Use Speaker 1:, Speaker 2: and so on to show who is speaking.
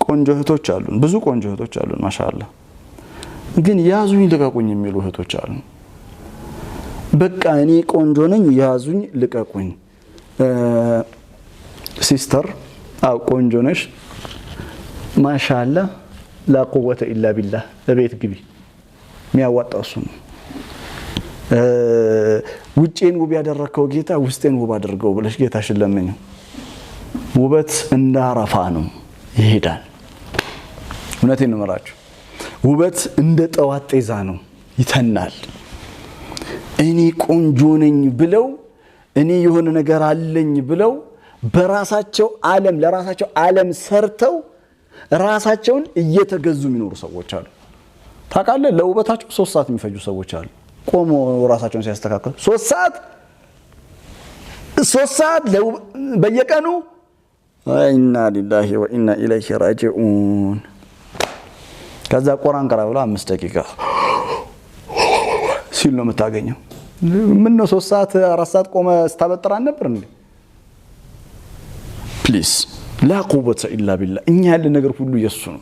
Speaker 1: ቆንጆ እህቶች አሉን ብዙ ቆንጆ እህቶች አሉን ማሻአላህ ግን ያዙኝ ልቀቁኝ የሚሉ እህቶች አሉ በቃ እኔ ቆንጆ ነኝ ያዙኝ ልቀቁኝ ሲስተር አው ቆንጆ ነሽ ማሻአላህ لا قوه الا بالله ለቤት ግቢ የሚያዋጣው እሱ ነው ውጪን ውብ ያደረከው ጌታ ውስጤን ውብ አድርገው ብለሽ ጌታሽን ለምኝ ውበት እንዳራፋ ነው ይሄዳል እውነቴን ነው መራችሁ ውበት እንደ ጠዋት ጤዛ ነው ይተናል እኔ ቆንጆ ነኝ ብለው እኔ የሆነ ነገር አለኝ ብለው በራሳቸው ዓለም ለራሳቸው ዓለም ሰርተው ራሳቸውን እየተገዙ የሚኖሩ ሰዎች አሉ ታውቃለህ ለውበታቸው 3 ሰዓት የሚፈጁ ሰዎች አሉ ቆሞ ራሳቸውን ሲያስተካክሉ 3 ሰዓት በየቀኑ ኢና ሊላሂ ወኢና ኢለይሂ ራጂዑን ከዛ ቁርአን ቀራ ብለው 5 ደቂቃ ሲል ነው የምታገኘው ምን ነው 3 ሰዓት 4 ሰዓት ቆመ ስታበጥራ ነበር እንዴ ፕሊዝ لا قوة إلا بالله إن هذا النجار كله يسون